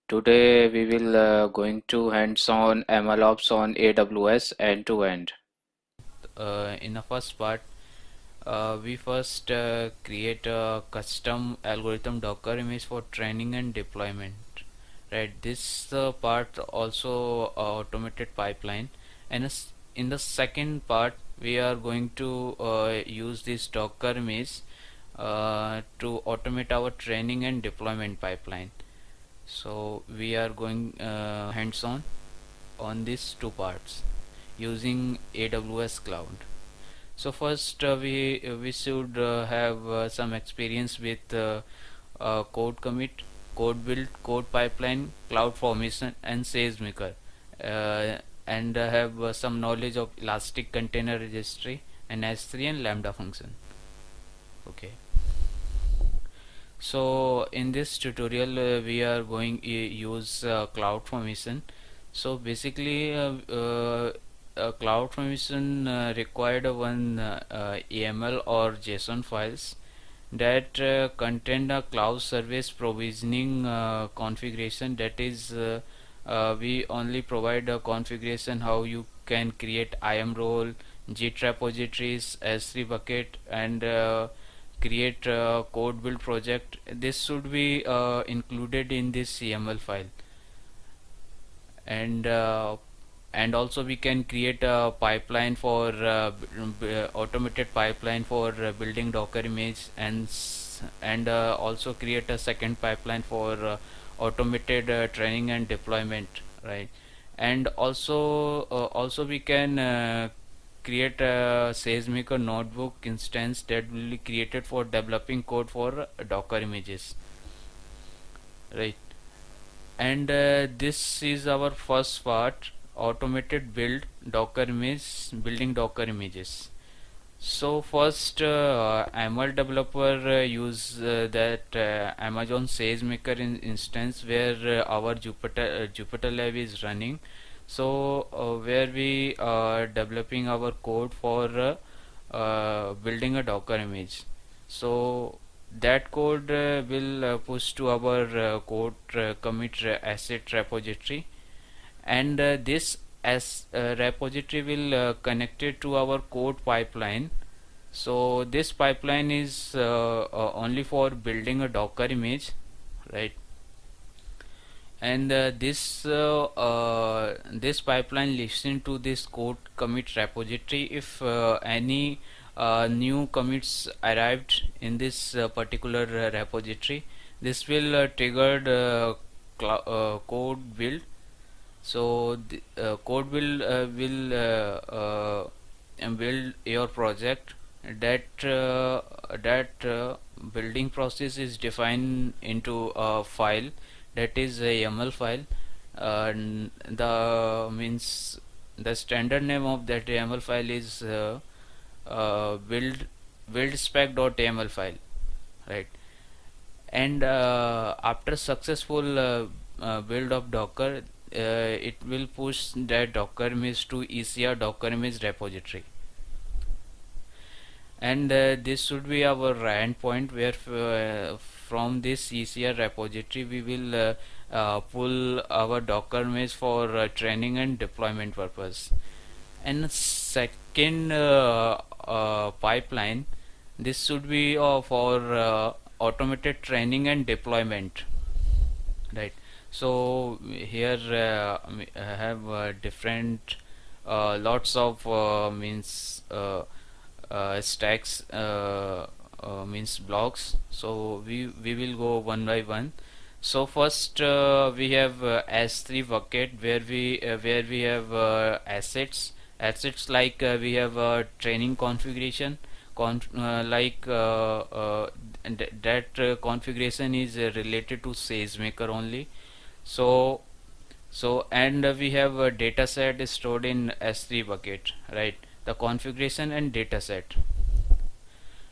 Today we will going to hands-on MLops on AWS end-to-end. In the first part, we first create a custom algorithm Docker image for training and deployment. Right, this part also automated pipeline, and in the second part, we are going to use this Docker image to automate our training and deployment pipeline. So we are going hands-on on these two parts using AWS Cloud. So first we should have some experience with code commit, code build, code pipeline, CloudFormation, and Sagemaker, and have some knowledge of Elastic Container Registry and S3 and Lambda function. Okay. So in this tutorial we are going to use CloudFormation. So basically CloudFormation required one YAML or JSON files that contain a cloud service provisioning configuration. That is we only provide a configuration how you can create IAM role, Git repositories, S3 bucket, and create a code build project. This should be included in this YAML file, and also we can create a pipeline for automated pipeline for building Docker image, and also create a second pipeline for automated training and deployment, right? And also we can create a SageMaker notebook instance that will be created for developing code for Docker images, right? And this is our first part, automated build Docker image, building Docker images. So first ML developer use that Amazon SageMaker instance where our Jupyter Lab is running. So where we are developing our code for building a Docker image. So that code will push to our code commit asset repository, and this as repository will connect it to our code pipeline. So this pipeline is only for building a Docker image, right? And this pipeline listen to this code commit repository. If any new commits arrived in this particular repository, this will trigger the code build. So the code will build your project. That building process is defined into a file, that is a YAML file. And the standard name of that YAML file is build spec.yaml file, right? And after successful build of Docker, it will push that Docker image to ECR Docker image repository, and this should be our endpoint where from this ECR repository we will pull our Docker image for training and deployment purpose. And second pipeline, this should be for automated training and deployment, right? So here I have different lots of stacks, means blocks. So we will go one by one. So first we have S3 bucket where we have assets like we have training configuration, that configuration is related to SageMaker only. So and we have a data set stored in S3 bucket, right? The configuration and data set.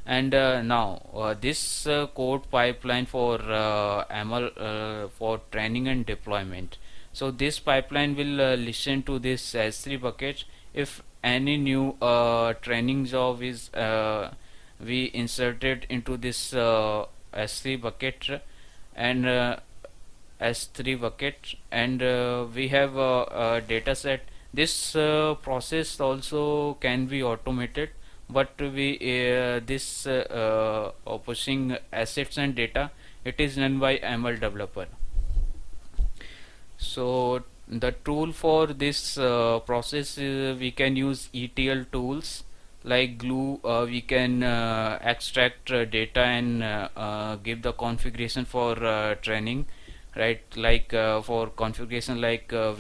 And now this code pipeline for ML for training and deployment. So this pipeline will listen to this S3 bucket. If any new training job is we inserted into this S3 bucket, and S3 bucket, and we have a data set. This process also can be automated, but we this pushing assets and data, it is done by ML developer. So the tool for this process, we can use ETL tools like Glue. We can extract data and give the configuration for training, right? Like for configuration, like uh,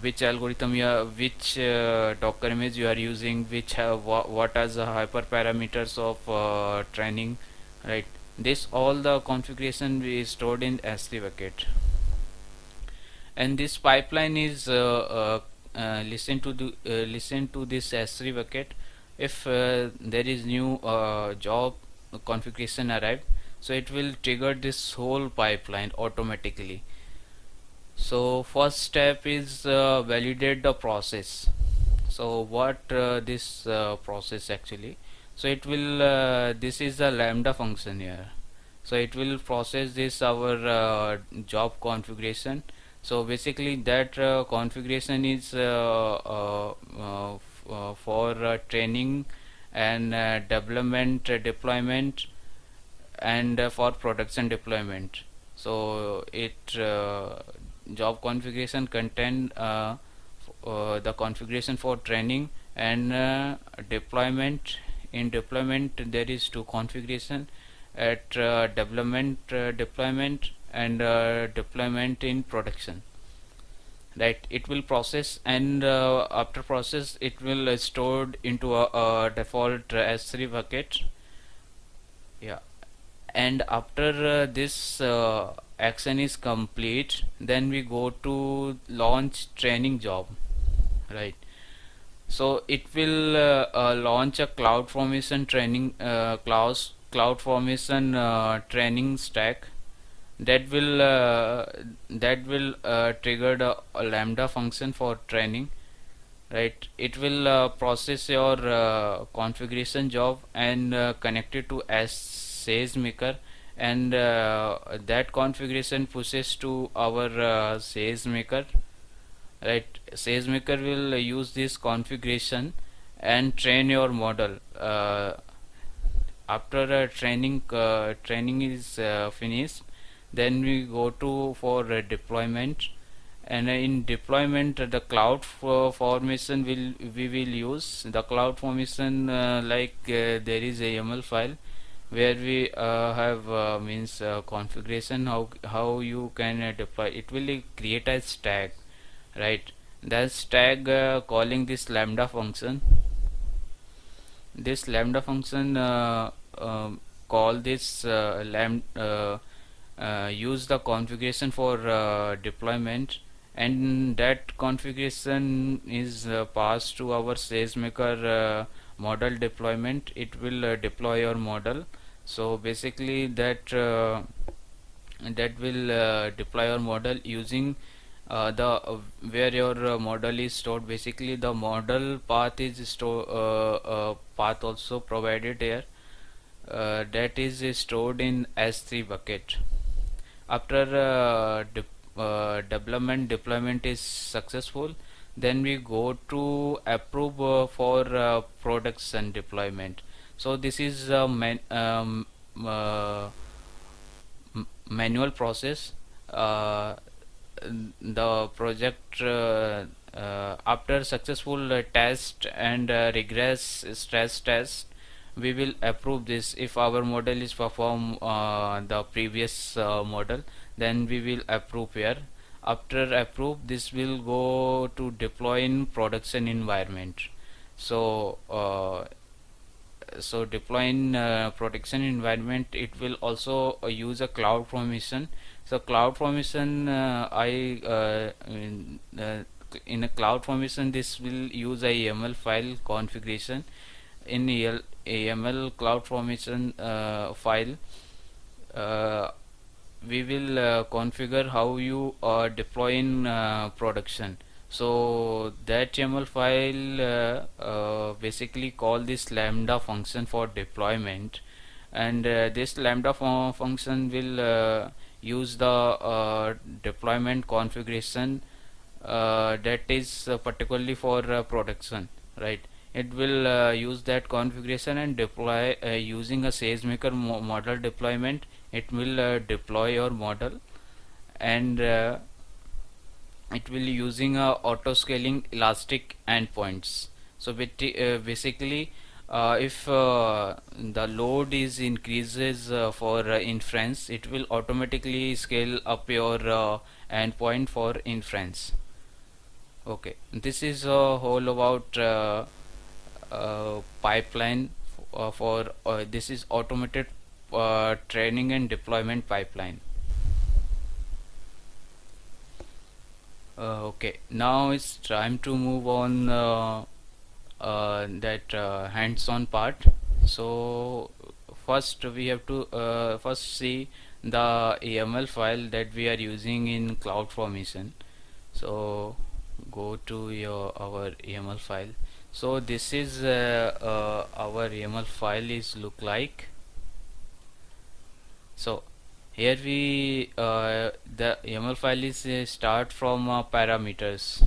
which algorithm you are, which Docker image you are using, which have what are the hyperparameters of training, right? This all the configuration is stored in S3 bucket, and this pipeline is listen to this S3 bucket. If there is new job configuration arrived, so it will trigger this whole pipeline automatically. So first step is validate the process. So what this process actually, so it will this is a lambda function here, so it will process this our job configuration. So basically that configuration is for training and development deployment, and for production deployment. So it job configuration contain the configuration for training and deployment. In deployment there is two configuration at development deployment and deployment in production, right? It will process, and after process it will stored into a default S3 bucket. Yeah, and after this action is complete, then we go to launch training job, right? So it will launch a CloudFormation training CloudFormation training stack that will trigger a lambda function for training, right? It will process your configuration job and connect it to Sagemaker, and that configuration pushes to our Sagemaker, right? Sagemaker will use this configuration and train your model. After training is finished, then we go to for deployment, and in deployment the cloud formation we will use the cloud formation, like there is a YAML file where we have means configuration how you can deploy. It will create a stack, right? That stack calling this lambda function. This lambda function call this use the configuration for deployment, and that configuration is passed to our SageMaker model deployment. It will deploy your model. So basically that that will deploy your model using the where your model is stored. Basically the model path is path also provided here, that is stored in S3 bucket. After development deployment is successful, then we go to approve for production deployment. So this is a manual process. The project after successful test and regress stress test, we will approve this. If our model is perform the previous model, then we will approve here. After approve, this will go to deploy in production environment. So so deploy in production environment, it will also use a CloudFormation. So CloudFormation in a CloudFormation, this will use a YAML file configuration. In YAML CloudFormation file, we will configure how you deploy in production. So that YAML file basically call this lambda function for deployment, and this lambda function will use the deployment configuration that is particularly for production, right? It will use that configuration and deploy using a SageMaker model deployment. It will deploy your model, and it will using auto scaling elastic endpoints. So basically, if the load is increases for inference, it will automatically scale up your endpoint for inference. Okay, this is a whole about pipeline for this is automated training and deployment pipeline. Okay, now it's time to move on that hands-on part. So first we have to first see the YAML file that we are using in CloudFormation. So go to our YAML file. So this is our YAML file is look like. So here we the YAML file is start from parameters,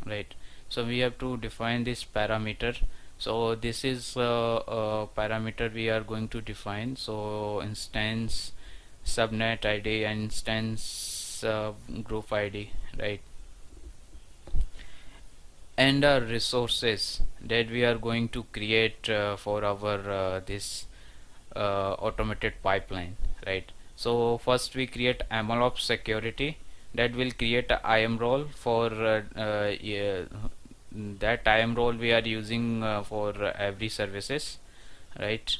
right? So we have to define this parameter. So this is parameter we are going to define. So instance subnet ID and instance group ID, right? And resources that we are going to create for our this automated pipeline, right? So first we create MLops security, that will create a IAM role for yeah, that IAM role we are using for every services, right?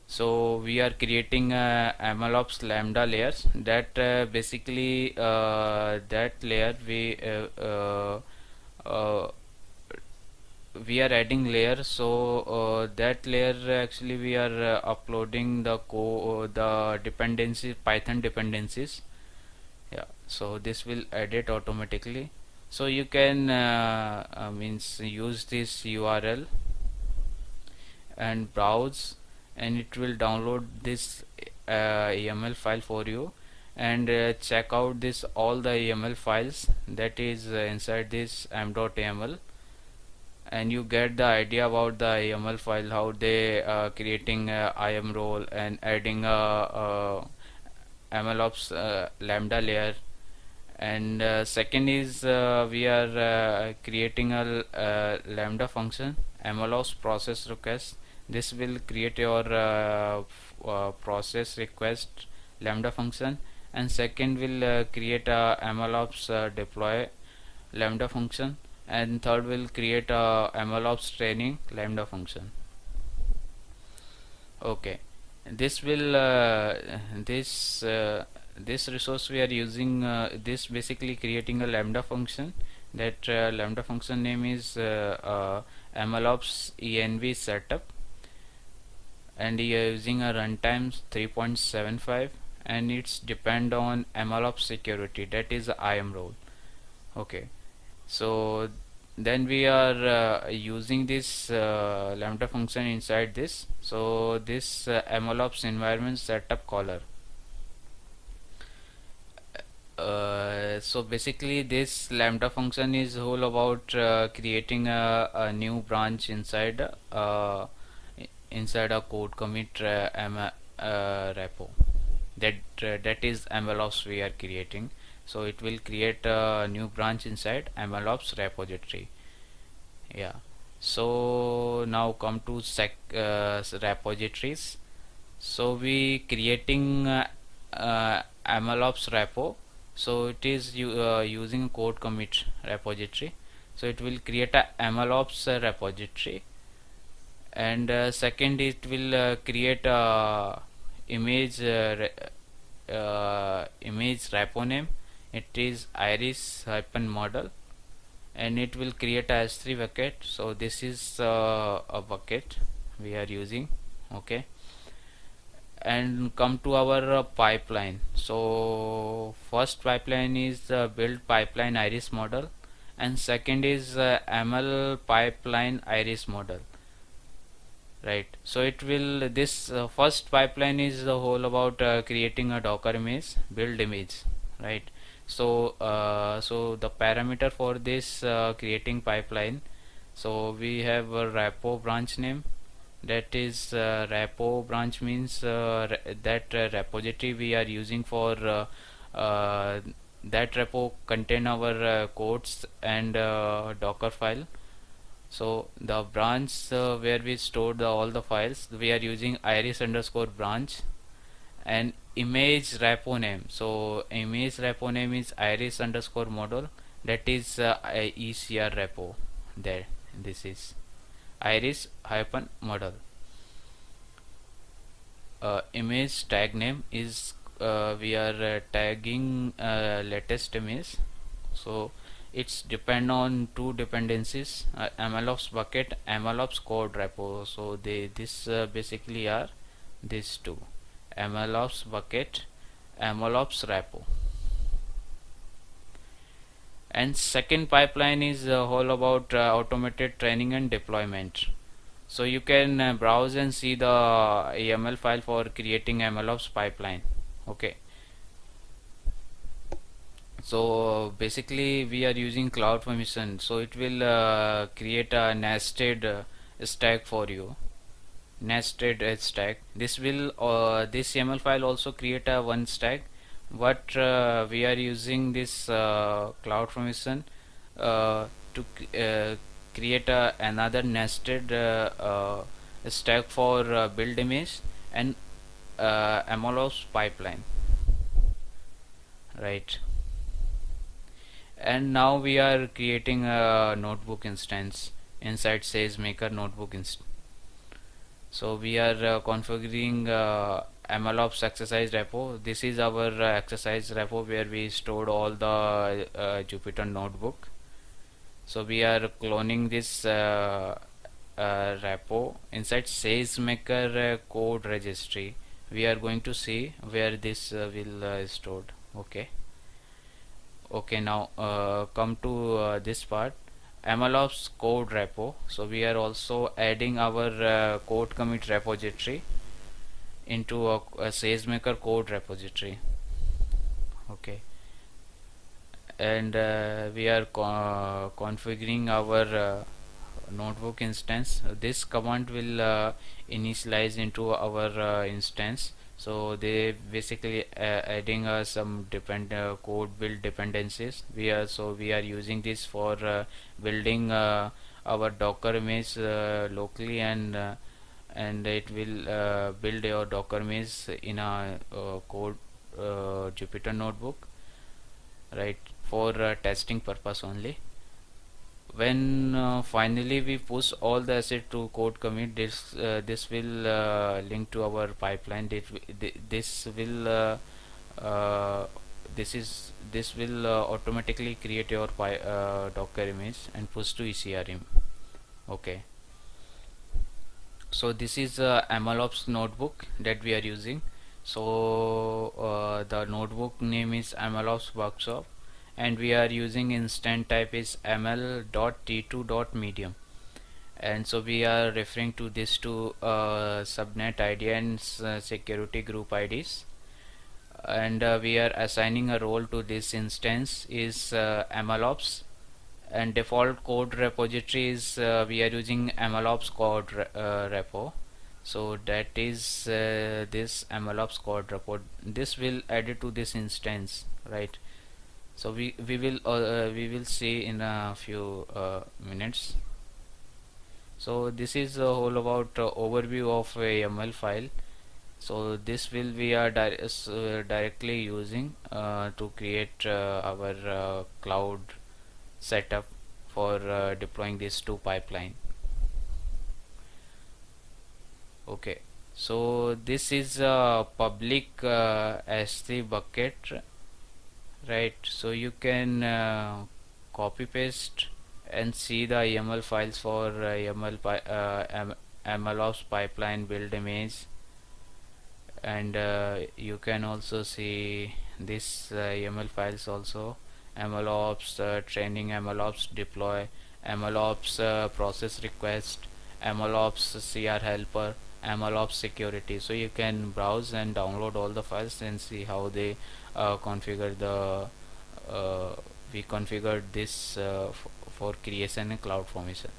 So we are creating MLops Lambda layers that basically that layer uh, we are adding layer. So that layer actually we are uploading the dependencies, Python dependencies. Yeah, so this will edit automatically. So you can means use this URL and browse, and it will download this YAML file for you, and check out this all the YAML files that is inside this m.yaml, and you get the idea about the YAML file, how they creating a IAM role and adding a MLOps Lambda layer. And second is we are creating a Lambda function, MLOps process request. This will create your process request Lambda function, and second will create a MLOps deploy Lambda function, and third will create a MLOps training Lambda function. Okay, this will this resource we are using this basically creating a Lambda function. That Lambda function name is MLops env setup, and we are using a runtime 3.75, and it's depend on MLops security, that is IAM role. Okay, so then we are using this Lambda function inside this. So this MLops environment setup caller. So basically this Lambda function is whole about creating a new branch inside inside a code commit repo, that is MLops we are creating. So it will create a new branch inside MLops repository. Yeah, so now come to repositories. So we creating MLops repo. So it is using code commit repository. So it will create a MLops repository, and second it will create a image image repo name. It is iris hyphen model, and it will create a s3 bucket. So this is a bucket we are using. Okay, and come to our pipeline. So first pipeline is build pipeline iris model, and second is ML pipeline iris model. right? So it will this first pipeline is the whole about creating a Docker image, build image, right? So the parameter for this creating pipeline, so we have a repo branch name, that is repo branch means that repository we are using for that repo contain our codes and Docker file. So the branch where we stored all the files, we are using iris underscore branch, and image repo name. So image repo name is iris underscore model, that is ECR repo. There, this is iris hyphen model. Image tag name is we are tagging latest image. So it's depend on two dependencies, MLOps bucket, MLOps code repo. So they this basically are these two, MLOps bucket, MLOps repo. And second pipeline is all about automated training and deployment. So you can browse and see the YAML file for creating MLOps pipeline. Okay. So basically we are using CloudFormation, so it will create a nested stack for you. Nested stack. This will this YAML file also create a one stack, but we are using this CloudFormation to create another nested stack for build image and MLOps pipeline, right? And now we are creating a notebook instance inside Sagemaker notebook instance. So we are configuring MLOps exercise repo. This is our exercise repo where we stored all the Jupyter notebook. So we are cloning this repo inside Sagemaker code registry. We are going to see where this will stored. Okay. Okay, now come to this part, MLOps code repo. So we are also adding our code commit repository into a Sagemaker code repository. Okay, and we are configuring our notebook instance. This command will initialize into our instance. So they basically adding some code build dependencies. We are using this for building our Docker image locally, and it will build your Docker image in a code Jupyter notebook, right, for testing purpose only. When finally we push all the asset to code commit, this will link to our pipeline. This will this will automatically create your Docker image and push to ECRM. Okay, so this is MLOps notebook that we are using. So the notebook name is MLOps workshop, and we are using instant type is ml.t2.medium, and so we are referring to this to subnet ID and security group IDs, and we are assigning a role to this instance is MLOps, and default code repository is we are using MLOps code repo. So that is this MLOps code repo. This will add it to this instance, right? So we will see in a few minutes. So this is a whole about overview of a YAML file. So this will we are directly using to create our cloud setup for deploying these two pipeline. Okay, so this is a public S3 bucket, right? So you can copy paste and see the YAML files for MLOps pipeline build image, and you can also see this YAML files also, MLOps training, MLOps deploy, MLOps process request, MLops CR helper, MLops security. So you can browse and download all the files and see how they configure we configured this for creation in CloudFormation.